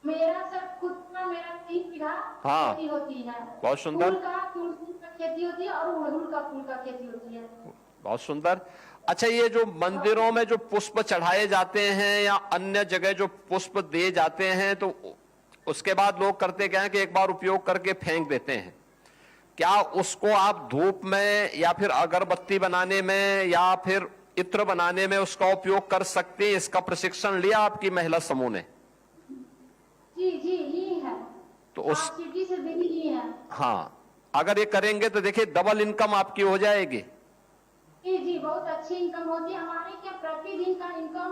मेरा सर खुद का मेरा 3 बीघा हाँ। खेती होती है। बहुत सुंदर। फूल का तुलसी का खेती होती है और अड़हुल का फूल का खेती होती है। बहुत सुंदर। अच्छा, ये जो मंदिरों में जो पुष्प चढ़ाए जाते हैं या अन्य जगह जो पुष्प दिए जाते हैं, तो उसके बाद लोग करते क्या है कि एक बार उपयोग करके फेंक देते हैं। क्या उसको आप धूप में या फिर अगरबत्ती बनाने में या फिर इत्र बनाने में उसका उपयोग कर सकते हैं? इसका प्रशिक्षण लिया आपकी महिला समूह ने? जी जी ली है। तो उस सिटी से भी ली है। हाँ, अगर ये करेंगे तो देखिए डबल इनकम आपकी हो जाएगी। जी जी, बहुत अच्छी इनकम होती है हमारे। क्या प्रतिदिन का इनकम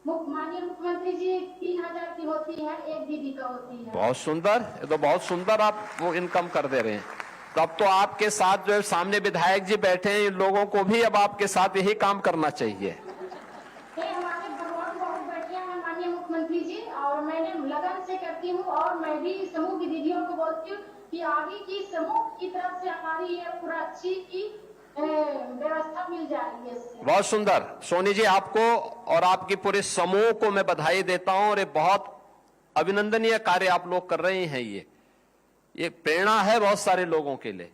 माननीय मुख्यमंत्री जी 3000 की होती है, एक दीदी का होती है। बहुत सुंदर, ये तो बहुत सुंदर आप वो इनकम कर दे रहे हैं। तब तो आपके साथ जो है सामने विधायक जी बैठे हैं, इन लोगों को भी अब आपके साथ यही काम करना चाहिए। हमारे भगवान बहुत बढ़िया है माननीय मुख्यमंत्री जी, और मैंने लगन से करती हूँ। और मैं भी समूह की दीदियों को बोलती हूँ कि आगे की समूह की तरफ से हमारी ये पूरा अच्छी की व्यवस्था मिल जाएगी इससे। बहुत सुंदर। सोनी जी, आपको और आपकी पूरे समूह को मैं बधाई देता हूं, और ये बहुत अभिनंदनीय कार्य आप लोग कर रहे हैं। ये प्रेरणा है बहुत सारे लोगों के लिए।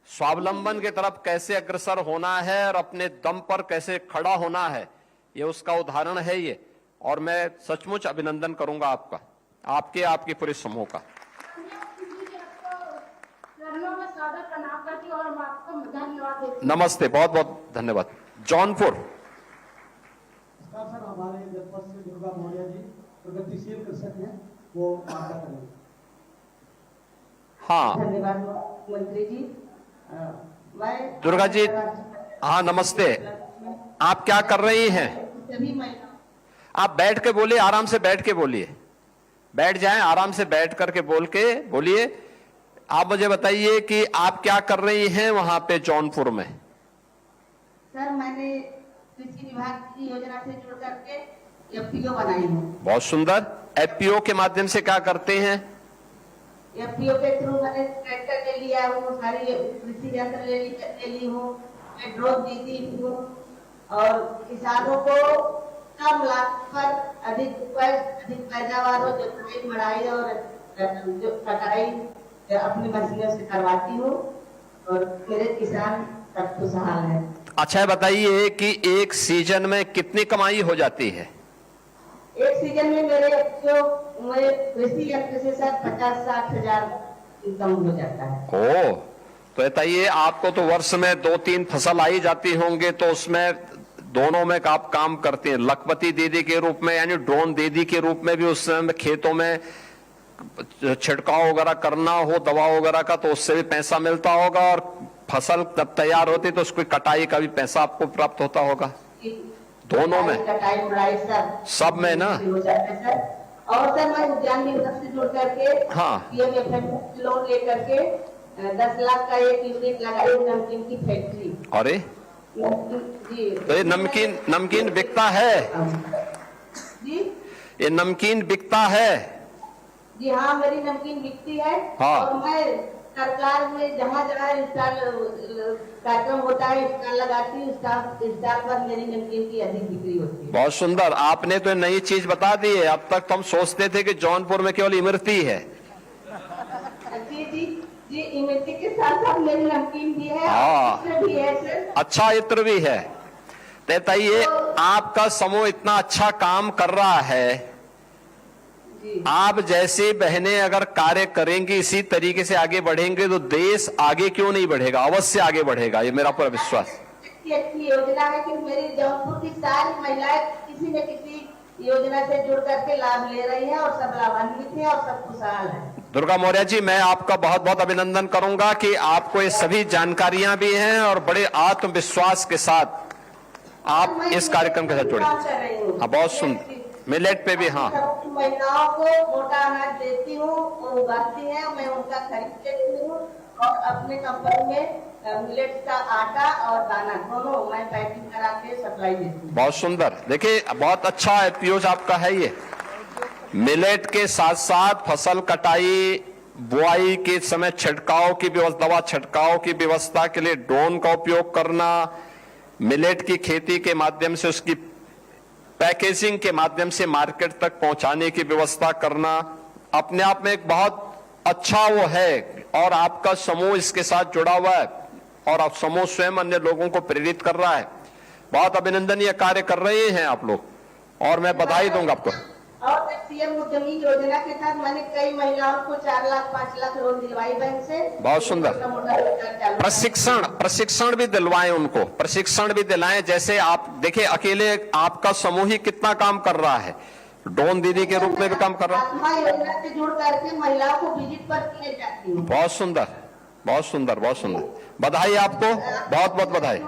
स्वावलंबन की तरफ कैसे अग्रसर होना है और अपने दम पर कैसे खड़ा होना है, ये उसका उदाहरण है ये। और मैं सचमुच अभिनंदन करूंगा आपका, आपके पूरे समूह का। नमस्ते, बहुत बहुत धन्यवाद। जौनपुर। सर, हमारे जनपद से दुर्गा मौर्य जी प्रगतिशील कृषक हैं, वो वार्ता करेंगे। हाँ, धन्यवाद मंत्री जी। मैं दुर्गा जी, हाँ नमस्ते। आप क्या कर रही हैं? सभी महिला, आप बैठ के बोलिए, आराम से बैठ के बोलिए। बैठ जाएं, आराम से बैठ करके बोलिए। आप मुझे बताइए कि आप क्या कर रही हैं वहां पे जौनपुर में? सर मैंने कृषि विभाग की योजना से जुड़ करके एफपीओ बनाई हूँ। बहुत सुंदर। एफपीओ के माध्यम से क्या करते हैं? एफपीओ के थ्रू मैंने ट्रैक्टर ले लिया हूँ, सारी कृषि यंत्र ले ली हूँ, मैं ड्रोन दी दी हूँ, और किसानों को कम लागत पर अधिक पैदावार हो, जोताई मड़ाई और जो कटाई अपनी मशीनों से करवाती हूँ, और मेरे किसान सब खुशहाल है। अच्छा, बताइए कि एक सीजन में कितनी कमाई हो जाती है? एक सीजन में मेरे कृषि यंत्र से सर 50-60 हजार इनकम हो जाता है। ओ, तो बताइए, आपको तो वर्ष में 2-3 फसल आई जाती होंगे, तो उसमें दोनों में आप काम करते हैं, लखपति दीदी के रूप में यानी ड्रोन दीदी के रूप में भी उस समय खेतों में छिड़काव वगैरह करना हो दवा वगैरह का, तो उससे भी पैसा मिलता होगा, और फसल जब तैयार होती तो उसकी कटाई का भी पैसा आपको प्राप्त होता होगा। दोनों में, कटाई बुड़ाई सब में ना। हो जाता है सर। और सर मैं उद्यान विभाग से जुड़ करके हाँ, लोन लेकर के 10 लाख का एक यूनिट लगाई नमकीन की फैक्ट्री। अरे जी, तो ये नमकीन बिकता है? जी ये नमकीन बिकता है? जी हाँ, मेरी नमकीन बिकती है। हाँ। और मैं सरकार में जहाँ स्टॉल कार्यक्रम होता है स्टॉल लगाती हूँ, स्टॉल पर मेरी नमकीन की अधिक बिक्री होती है। बहुत सुंदर, आपने तो नई चीज बता दी है। अब तक तो हम सोचते थे कि जौनपुर में केवल इमरती है। जी जी जी, इमरती के साथ साथ मेरी नमकीन भी है। हाँ, इत्र भी है सर। अच्छा, इत्र भी है। बताइए, आपका समूह इतना अच्छा काम कर रहा है, आप जैसी बहनें अगर कार्य करेंगी, इसी तरीके से आगे बढ़ेंगे, तो देश आगे क्यों नहीं बढ़ेगा? अवश्य आगे बढ़ेगा, ये मेरा पूरा विश्वास। अच्छी योजना है कि मेरी जौनपुर की सारी महिलाएं किसी न किसी योजना से जुड़ करके लाभ ले रही हैं, और सब लाभान्वित हैं और सब खुशहाल हैं। दुर्गा मौर्य जी, मैं आपका बहुत बहुत अभिनंदन करूंगा कि आपको ये सभी जानकारियां भी हैं, और बड़े आत्मविश्वास के साथ आप इस कार्यक्रम के साथ जुड़े। हाँ, बहुत सुंदर। मिलेट पे भी, हाँ, महिलाओं को मोटा अनाज देती हूँ, वो उगाती है, मैं उनका खरीद लेती हूँ, और अपने कंपनी में मिलेट का आटा और दाना दोनों मैं पैकिंग करा के सप्लाई देती हूँ। बहुत सुंदर। देखिए, बहुत अच्छा एपीओज आपका है ये। मिलेट के साथ साथ फसल कटाई बुआई के समय छिड़काव की व्यवस्था, दवा छिड़काव की व्यवस्था के लिए ड्रोन का उपयोग करना, मिलेट की खेती के माध्यम से उसकी पैकेजिंग के माध्यम से मार्केट तक पहुंचाने की व्यवस्था करना, अपने आप में एक बहुत अच्छा वो है और आपका समूह इसके साथ जुड़ा हुआ है और आप समूह स्वयं अन्य लोगों को प्रेरित कर रहा है। बहुत अभिनंदनीय कार्य कर रहे हैं आप लोग और मैं बधाई दूंगा आपको। और सीएम उद्यमी योजना के तहत मैंने कई महिलाओं को 4 लाख 5 लाख लोन दिलवाई बैंक से। बहुत सुंदर। प्रशिक्षण भी दिलवाएं, उनको प्रशिक्षण भी दिलाएं। जैसे आप देखिए अकेले आपका समूह ही कितना काम कर रहा है, ड्रोन दीदी के रूप में भी काम कर रहा है। आत्मा योजना से जुड़ करके महिलाओं को विजिट पर किए जाती हूँ। बहुत सुंदर, बहुत सुंदर, बहुत सुंदर। बधाई आपको, बहुत बहुत बधाई।